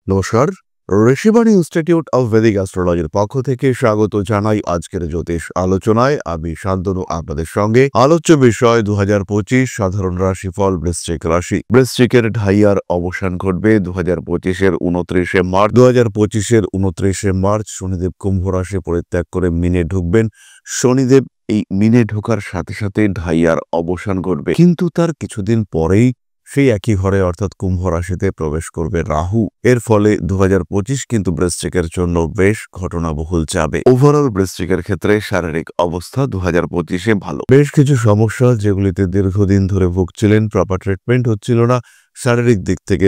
নমস্কার, Rishibani institute of Vedic অ্যাস্ট্রোলজির পক্ষ থেকে স্বাগত জানাই আজকের জ্যোতিষ আলোচনায়। আমি শান্তনু আপনাদের সঙ্গে। আলোচ্য বিষয় 2025 সাধারণ রাশিফল বৃশ্চিক রাশি। বৃশ্চিকের ঢাইয়ার অবসান ঘটবে 2025-এর 29শে মার্চ। 2025-এর 29শে মার্চ শনিদেব কুম্ভ রাশি পরিত্যাগ করে মিনে ঢুকবেন। শনিদেব এই মিনে ঢোকার সাথে সাথে ঢাইয়ার অবসান ঘটবে, কিন্তু তার কিছুদিন পরেই সেই একই ঘরে অর্থাৎ কুম্ভ রাশিতে প্রবেশ করবে রাহু। এর ফলে 2025 কিন্তু বৃশ্চিকের জন্য বেশ ঘটনাবহুল যাবে। ওভারঅল বৃশ্চিকের ক্ষেত্রে শারীরিক অবস্থা 2025-এ ভালো। বেশ কিছু সমস্যা যেগুলিতে দীর্ঘদিন ধরে ভুগছিলেন, প্রপার ট্রিটমেন্ট হচ্ছিল না, শারীরিক দিক থেকে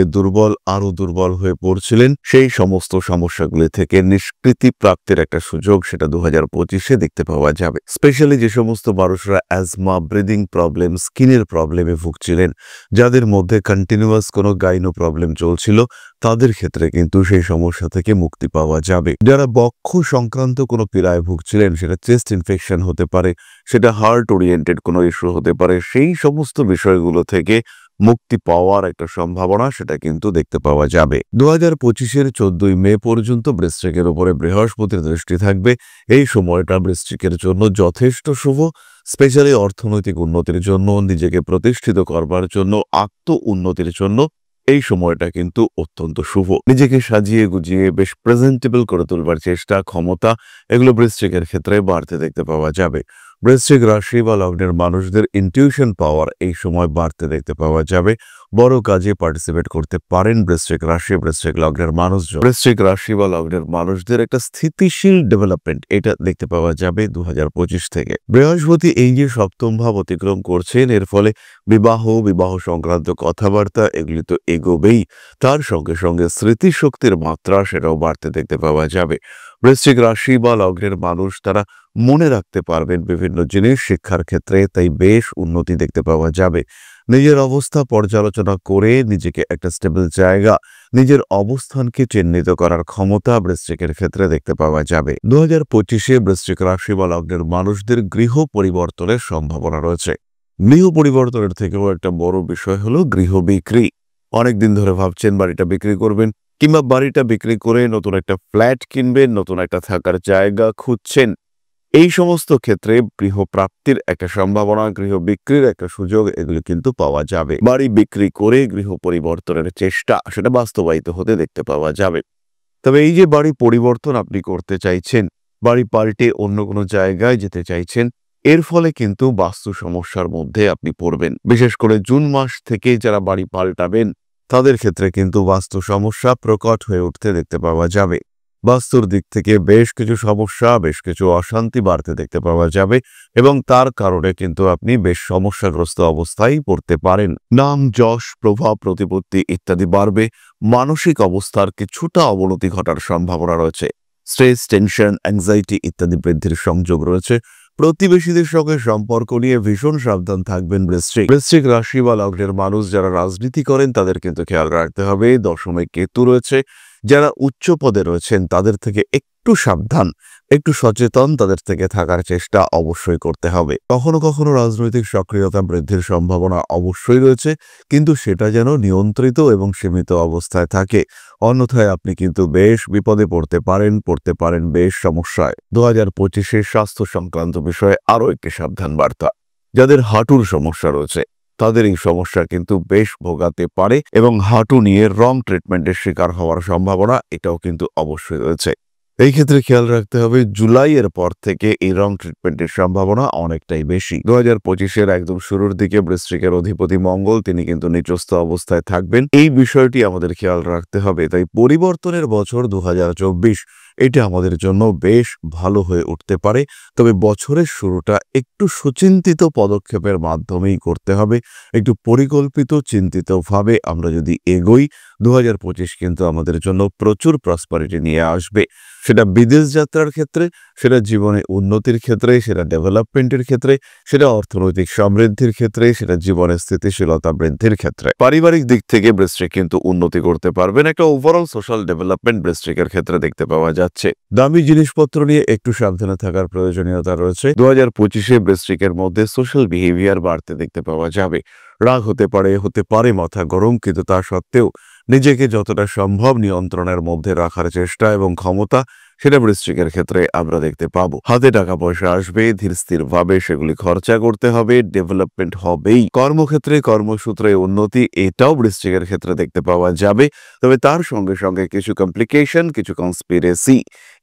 আরো দুর্বল হয়ে পড়ছিলেন, সেই সমস্ত সমস্যাগুলি থেকে নিষ্কৃতি প্রাপ্তির একটা সুযোগ সেটা 2025-এ দেখতে পাওয়া যাবে। স্পেশালি যে সমস্ত মানুষরা অ্যাজমা, ব্রিদিং প্রবলেম, স্কিনের প্রবলেমে ভুগছিলেন, যাদের মধ্যে কন্টিনিউয়াস কোনো গাইনো প্রবলেম চলছিল, তাদের ক্ষেত্রে কিন্তু সেই সমস্যা থেকে মুক্তি পাওয়া যাবে। যারা বক্ষ সংক্রান্ত কোনো পীড়ায় ভুগছিলেন, সেটা চেস্ট ইনফেকশন হতে পারে, সেটা হার্ট ওরিয়েন্টেড কোনো ইস্যু হতে পারে, সেই সমস্ত বিষয়গুলো থেকে মুক্তি পাওয়ার একটা সম্ভাবনা সেটা কিন্তু দেখতে পাওয়া যাবে। 2025-এর 14ই মে পর্যন্ত বৃশ্চিকের উপরে বৃহস্পতির দৃষ্টি থাকবে। এই সময়টা বৃশ্চিকের জন্য যথেষ্ট শুভ, স্পেশালি অর্থনৈতিক উন্নতির জন্য, নিজেকে প্রতিষ্ঠিত করবার জন্য, আত্ম উন্নতির জন্য এই সময়টা কিন্তু অত্যন্ত শুভ। নিজেকে সাজিয়ে গুজিয়ে বেশ প্রেজেন্টেবল করে তুলবার চেষ্টা, ক্ষমতা, এগুলো বৃশ্চিকের ক্ষেত্রে বাড়তে দেখতে পাওয়া যাবে। বৃশ্চিক রাশি বা লগ্নের মানুষদের ইনটিউশন পাওয়ার এই সময় বাড়তে দেখতে পাওয়া যাবে। বড় কাজে পার্টিসিপেট করতে পারেন বৃশ্চিক রাশি, বৃশ্চিক লগ্নের মানুষজন। বৃশ্চিক রাশি বা লগ্নের মানুষদের একটা স্থিতিশীল ডেভেলপমেন্ট এটা দেখতে পাওয়া যাবে 2025 থেকে। বৃহস্পতি এই যে সপ্তম ভাব অতিক্রম করছেন, এর ফলে বিবাহ সংক্রান্ত কথাবার্তা এগুলি তো এগোবেই, তার সঙ্গে সঙ্গে স্মৃতিশক্তির মাত্রা সেটাও বাড়তে দেখতে পাওয়া যাবে। বৃশ্চিক রাশি বা লগ্নের মানুষ তারা মনে রাখতে পারবেন বিভিন্ন জিনিস শিক্ষার ক্ষেত্রে, তাই বেশ উন্নতি দেখতে পাওয়া যাবে। নিজের অবস্থা পর্যালোচনা করে নিজেকে একটা স্টেবল জায়গা, নিজের অবস্থানকে চিহ্নিত করার ক্ষমতা বৃশ্চিকের ক্ষেত্রে দেখতে পাওয়া যাবে। 2025-এ বৃশ্চিক রাশি বা লগ্নের মানুষদের গৃহ পরিবর্তনের সম্ভাবনা রয়েছে। গৃহ পরিবর্তনের থেকেও একটা বড় বিষয় হলো গৃহ বিক্রি। অনেকদিন ধরে ভাবছেন বাড়িটা বিক্রি করবেন, কিংবা বাড়িটা বিক্রি করে নতুন একটা ফ্ল্যাট কিনবেন, নতুন একটা থাকার জায়গা খুঁজছেন, এই সমস্ত ক্ষেত্রে গৃহ প্রাপ্তির একটা সম্ভাবনা, গৃহ বিক্রির একটা সুযোগ এগুলো কিন্তু পাওয়া যাবে। বাড়ি বিক্রি করে গৃহ পরিবর্তনের চেষ্টা সেটা বাস্তবায়িত হতে দেখতে পাওয়া যাবে। তবে এই যে বাড়ি পরিবর্তন আপনি করতে চাইছেন, বাড়ি পাল্টে অন্য কোনো জায়গায় যেতে চাইছেন, এর ফলে কিন্তু বাস্তু সমস্যার মধ্যে আপনি পড়বেন। বিশেষ করে জুন মাস থেকে যারা বাড়ি পাল্টাবেন, তাদের ক্ষেত্রে কিন্তু বাস্তু সমস্যা প্রকট হয়ে উঠতে দেখতে পাওয়া যাবে। বাস্তুর দিক থেকে বেশ কিছু সমস্যা, বেশ কিছু অশান্তি বাড়তে দেখতে পাওয়া যাবে, এবং তার কারণে কিন্তু আপনি বেশ সমস্যাগ্রস্ত অবস্থায় পড়তে পারেন। নাম, যশ, প্রভাব, প্রতিপত্তি ইত্যাদি বাড়বে। মানসিক অবস্থার কিছুটা অবনতি ঘটার সম্ভাবনা রয়েছে। স্ট্রেস, টেনশন, অ্যাংজাইটি ইত্যাদি বৃদ্ধির সংযোগ রয়েছে। প্রতিবেশীদের সঙ্গে সম্পর্ক নিয়ে ভীষণ সাবধান থাকবেন বৃশ্চিক রাশি বা লগ্নের মানুষ যারা রাজনীতি করেন, তাদের কিন্তু খেয়াল রাখতে হবে। দশমে কেতু রয়েছে। যারা উচ্চ পদে রয়েছেন তাদের থেকে একটু সাবধান, একটু সচেতন তাদের থেকে থাকার চেষ্টা অবশ্যই করতে হবে। কখনো কখনো রাজনৈতিক সক্রিয়তা বৃদ্ধির সম্ভাবনা অবশ্যই রয়েছে, কিন্তু সেটা যেন নিয়ন্ত্রিত এবং সীমিত অবস্থায় থাকে, অন্যথায় আপনি কিন্তু বেশ বিপদে পড়তে পারেন বেশ সমস্যায়। 2025-এর স্বাস্থ্য সংক্রান্ত বিষয়ে আরও একটি সাবধান বার্তা। যাদের হাঁটুর সমস্যা রয়েছে, তাদের এই সমস্যা কিন্তু বেশ ভোগাতে পারে, এবং হাঁটু নিয়ে রং ট্রিটমেন্টের শিকার হওয়ার সম্ভাবনা এটাও কিন্তু অবশ্যই রয়েছে। এই ক্ষেত্রে খেয়াল রাখতে হবে জুলাইয়ের পর থেকে এই রং ট্রিটমেন্টের সম্ভাবনা অনেকটাই বেশি। 2025-এর একদম শুরুর দিকে বৃশ্চিকের অধিপতি মঙ্গল তিনি কিন্তু নিচস্থ অবস্থায় থাকবেন, এই বিষয়টি আমাদের খেয়াল রাখতে হবে। তাই পরিবর্তনের বছর 2024 এটা আমাদের জন্য বেশ ভালো হয়ে উঠতে পারে, তবে বছরের শুরুটা একটু সুচিন্তিত পদক্ষেপের মাধ্যমেই করতে হবে। একটু পরিকল্পিত চিন্তিতভাবে আমরা যদি এগোই, 2025 কিন্তু আমাদের জন্য প্রচুর প্রসপারিটি নিয়ে আসবে। সেটা বিদেশ যাত্রার ক্ষেত্রে, সেটা জীবনে উন্নতির ক্ষেত্রে, সেটা ডেভেলপমেন্টের ক্ষেত্রে, সেটা অর্থনৈতিক সমৃদ্ধির ক্ষেত্রে, সেটা জীবনের স্থিতিশীলতা বৃদ্ধির ক্ষেত্রে। পারিবারিক দিক থেকে বৃশ্চিক কিন্তু উন্নতি করতে পারবেন। একটা ওভারঅল সোশ্যাল ডেভেলপমেন্ট বৃশ্চিকের ক্ষেত্রে দেখতে পাওয়া যাচ্ছে। দামি জিনিসপত্র নিয়ে একটু সাবধানে থাকার প্রয়োজনীয়তা রয়েছে। 2025-এ বৃশ্চিকের মধ্যে সোশ্যাল বিহেভিয়ার বাড়তে দেখতে পাওয়া যাবে। রাগ হতে পারে মাথা গরম, কিন্তু তা সত্ত্বেও নিজেকে যতটা সম্ভব নিয়ন্ত্রণের মধ্যে রাখার চেষ্টা এবং ক্ষমতা সেটা বৃশ্চিকের ক্ষেত্রে আমরা দেখতে পাবো। হাতে টাকা পয়সা আসবে, ধীর স্থির ভাবে সেগুলি খরচা করতে হবে, ডেভেলপমেন্ট হবেই। কর্মক্ষেত্রে কর্মসূত্রে উন্নতি এটাও বৃশ্চিকের ক্ষেত্রে দেখতে পাওয়া যাবে। তবে তার সঙ্গে সঙ্গে কিছু কমপ্লিকেশন, কিছু কনস্পিরেসি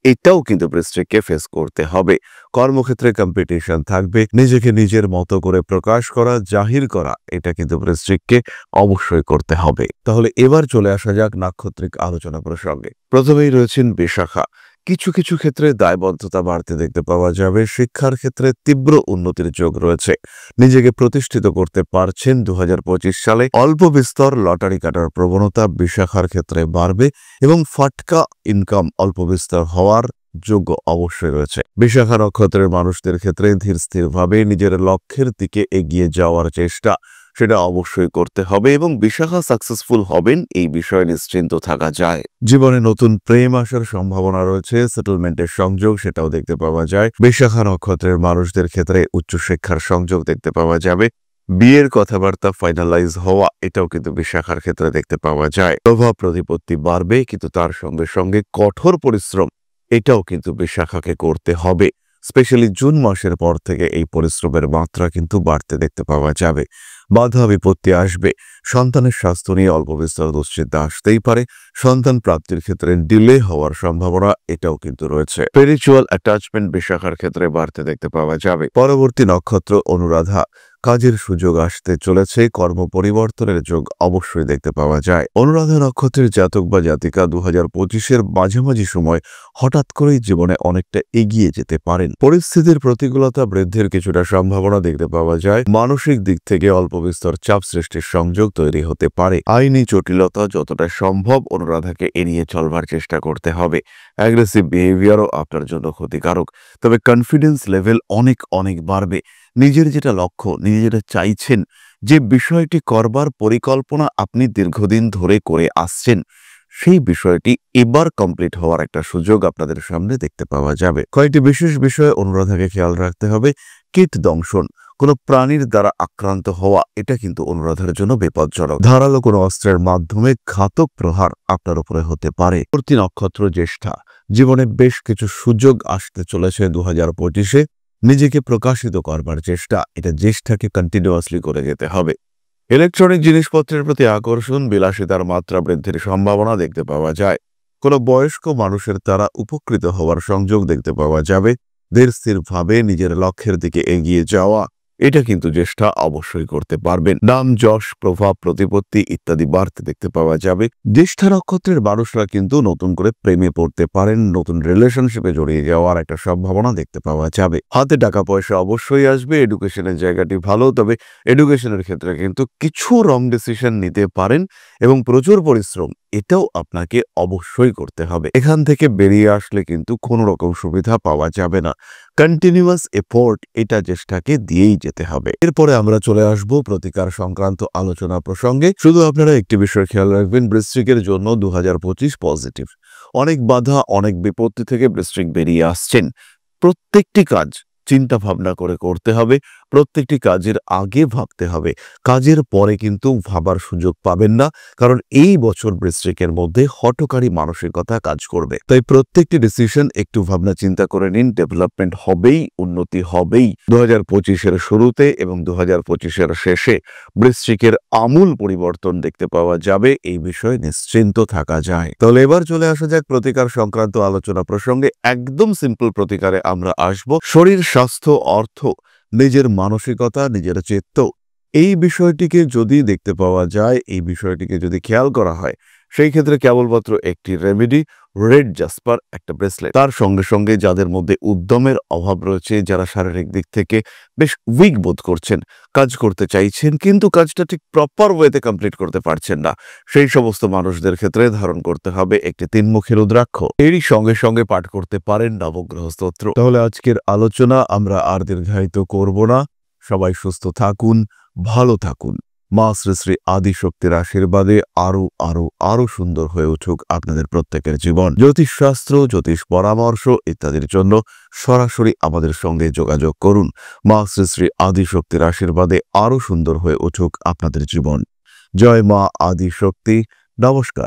এটাও কিন্তু বৃশ্চিককে ফেস করতে হবে। কর্মক্ষেত্রে কম্পিটিশন থাকবে, নিজেকে নিজের মতো করে প্রকাশ করা, জাহির করা, এটা কিন্তু বৃশ্চিককে অবশ্যই করতে হবে। তাহলে এবার চলে আসা যাক নাক্ষত্রিক আলোচনা প্রসঙ্গে। প্রথমেই রয়েছেন বিশাখা। কিছু কিছু ক্ষেত্রে দায়বদ্ধতা বাড়তে দেখতে পাওয়া যাবে। শিক্ষার ক্ষেত্রে তীব্র উন্নতির যোগ রয়েছে। নিজেকে প্রতিষ্ঠিত করতে পারছেন 2025 সালে। অল্প বিস্তর লটারি কাটার প্রবণতা বিশাখার ক্ষেত্রে বাড়বে এবং ফাটকা ইনকাম অল্প বিস্তর হওয়ার যোগ্য অবশ্যই রয়েছে। বিশাখা নক্ষত্রের মানুষদের ক্ষেত্রে ধীর স্থিরভাবে নিজের লক্ষ্যের দিকে এগিয়ে যাওয়ার চেষ্টা সেটা অবশ্যই করতে হবে এবং বিশাখা সাকসেসফুল হবেন এই বিষয়ে নিশ্চিন্ত থাকা যায়। জীবনে নতুন প্রেম আসার সম্ভাবনা রয়েছে, সেটেলমেন্টের সংযোগ সেটাও দেখতে পাওয়া যায়। বিশাখা নক্ষত্রের মানুষদের ক্ষেত্রে উচ্চশিক্ষার সংযোগ দেখতে পাওয়া যাবে। বিয়ের কথাবার্তা ফাইনালাইজ হওয়া এটাও কিন্তু বিশাখার ক্ষেত্রে দেখতে পাওয়া যায়। প্রভাব প্রতিপত্তি বাড়বে, কিন্তু তার সঙ্গে সঙ্গে কঠোর পরিশ্রম এটাও কিন্তু বিশাখাকে করতে হবে। স্পেশালি জুন মাসের পর থেকে এই পরিশ্রমের মাত্রা কিন্তু বাড়তে দেখতে পাওয়া যাবে। বাধা বিপত্তি আসবে। সন্তানের স্বাস্থ্য নিয়ে অল্প বিস্তর দুশ্চিন্তা আসতেই পারে। সন্তান প্রাপ্তির ক্ষেত্রে ডিলে হওয়ার সম্ভাবনা এটাও কিন্তু রয়েছে। স্পিরিচুয়াল অ্যাটাচমেন্ট বিশাখার ক্ষেত্রে বাড়তে দেখতে পাওয়া যাবে। পরবর্তী নক্ষত্র অনুরাধা। কাজের সুযোগ আসতে চলেছে, কর্ম পরিবর্তনের যোগ অবশ্যই দেখতে পাওয়া যায়। অনুরাধা নক্ষত্রের জাতক বা জাতিকা 2025-এর মাঝামাঝি সময় হঠাৎ করেই জীবনে অনেকটা এগিয়ে যেতে পারেন। পরিস্থিতির প্রতিকূলতা বৃদ্ধির কিছুটা সম্ভাবনা দেখতে পাওয়া যায়। মানসিক দিক থেকে অল্প বিস্তর চাপ সৃষ্টির সংযোগ তৈরি হতে পারে। আইনি জটিলতা যতটা সম্ভব অনুরাধাকে এড়িয়ে চলবার চেষ্টা করতে হবে। অ্যাগ্রেসিভ বিহেভিয়ারও আপনার জন্য ক্ষতিকারক। তবে কনফিডেন্স লেভেল অনেক অনেক বাড়বে। নিজের যেটা লক্ষ্য, নিজে যেটা চাইছেন, যে বিষয়টি করবার পরিকল্পনা আপনি দীর্ঘদিন ধরে করে আসছেন, সেই বিষয়টি এবার কমপ্লিট হওয়ার একটা সুযোগ আপনাদের সামনে দেখতে পাওয়া যাবে। কয়েকটি বিশেষ বিষয়ে অনুরাধাকে খেয়াল রাখতে হবে। কীট দংশন, কোনো প্রাণীর দ্বারা আক্রান্ত হওয়া এটা কিন্তু অনুরাধার জন্য বিপজ্জনক। ধারালো কোনো অস্ত্রের মাধ্যমে ঘাতক প্রহার আপনার উপরে হতে পারে। পরবর্তী নক্ষত্র জ্যেষ্ঠা। জীবনে বেশ কিছু সুযোগ আসতে চলেছে 2025-এ। নিজেকে প্রকাশিত করবার চেষ্টা এটা জ্যেষ্ঠাকে কন্টিনিউয়াসলি করে যেতে হবে। ইলেকট্রনিক জিনিসপত্রের প্রতি আকর্ষণ, বিলাসিতার মাত্রা বৃদ্ধির সম্ভাবনা দেখতে পাওয়া যায়। কোনো বয়স্ক মানুষের দ্বারা উপকৃত হওয়ার সংযোগ দেখতে পাওয়া যাবে। ধীর স্থিরভাবে নিজের লক্ষ্যের দিকে এগিয়ে যাওয়া এটা কিন্তু জ্যেষ্ঠা অবশ্যই করতে পারবেন। নাম, যশ, প্রভাব, প্রতিপত্তি ইত্যাদি বাড়তে দেখতে পাওয়া যাবে। জ্যেষ্ঠা নক্ষত্রের মানুষরা কিন্তু নতুন করে প্রেমে পড়তে পারেন, নতুন রিলেশনশিপে জড়িয়ে যাওয়ার একটা সম্ভাবনা দেখতে পাওয়া যাবে। হাতে টাকা পয়সা অবশ্যই আসবে। এডুকেশনের জায়গাটি ভালো, তবে এডুকেশনের ক্ষেত্রে কিন্তু কিছু রং ডিসিশন নিতে পারেন এবং প্রচুর পরিশ্রম এটাও আপনাকে অবশ্যই করতে হবে। এখান থেকে বেরিয়ে আসলে কিন্তু কোনো রকম সুবিধা পাওয়া যাবে না। কন্টিনিউয়াস এফোর্ট এটা জ্যেষ্ঠাকে দিয়েই যেতে হবে। এরপরে আমরা চলে আসব প্রতিকার সংক্রান্ত আলোচনা প্রসঙ্গে। শুধু আপনারা একটি বিষয় খেয়াল রাখবেন, বৃশ্চিকের জন্য 2025 পজিটিভ। অনেক বাধা, অনেক বিপত্তি থেকে বৃশ্চিক বেরিয়ে আসছেন। প্রত্যেকটি কাজ চিন্তা ভাবনা করে করতে হবে। প্রত্যেকটি কাজের আগে ভাবতে হবে, কাজের পরে কিন্তু ভাবার সুযোগ পাবেন না, কারণ এই বছর বৃশ্চিকের মধ্যে হঠকারী মানসিকতা কাজ করবে। তাই প্রত্যেকটি ডিসিশন একটু ভাবনা চিন্তা করে নিন। ডেভেলপমেন্ট হবেই, উন্নতি হবেই। 2025-এর শুরুতে এবং 2025-এর শেষে বৃশ্চিকের আমূল পরিবর্তন দেখতে পাওয়া যাবে, এই বিষয়ে নিশ্চিন্ত থাকা যায়। তাহলে এবার চলে আসা যাক প্রতিকার সংক্রান্ত আলোচনা প্রসঙ্গে। একদম সিম্পল প্রতিকারে আমরা আসব। শরীর, স্বাস্থ্য, অর্থ, নিজের মানসিকতা, নিজের চিত্ত, এই বিষয়টিকে যদি দেখতে পাওয়া যায়, এই বিষয়টিকে যদি খেয়াল করা হয়, সেই ক্ষেত্রে কেবলমাত্র একটি রেমেডি, রেড জাসপার একটা ব্রেসলেট। তার সঙ্গে সঙ্গে যাদের মধ্যে উদ্যমের অভাব রয়েছে, যারা শারীরিক দিক থেকে বেশ উইক বোধ করছেন, কাজ করতে চাইছেন কিন্তু কাজটা ঠিক প্রপার ওয়েতে কমপ্লিট করতে পারছেন না, সেই সমস্ত মানুষদের ক্ষেত্রে ধারণ করতে হবে একটি 3-মুখী রুদ্রাক্ষ। এরই সঙ্গে সঙ্গে পাঠ করতে পারেন নবগ্রহ স্তোত্র। তাহলে আজকের আলোচনা আমরা আর দীর্ঘায়িত করব না। সবাই সুস্থ থাকুন, ভালো থাকুন। মা শ্রী শ্রী আদিশক্তির আশীর্বাদে আরো সুন্দর হয়ে উঠুক আপনাদের প্রত্যেকের জীবন। জ্যোতিষশাস্ত্র, জ্যোতিষ পরামর্শ ইত্যাদির জন্য সরাসরি আমাদের সঙ্গে যোগাযোগ করুন। মা শ্রী শ্রী আদিশক্তির আশীর্বাদে আরো সুন্দর হয়ে উঠুক আপনাদের জীবন। জয় মা আদিশক্তি, নমস্কার।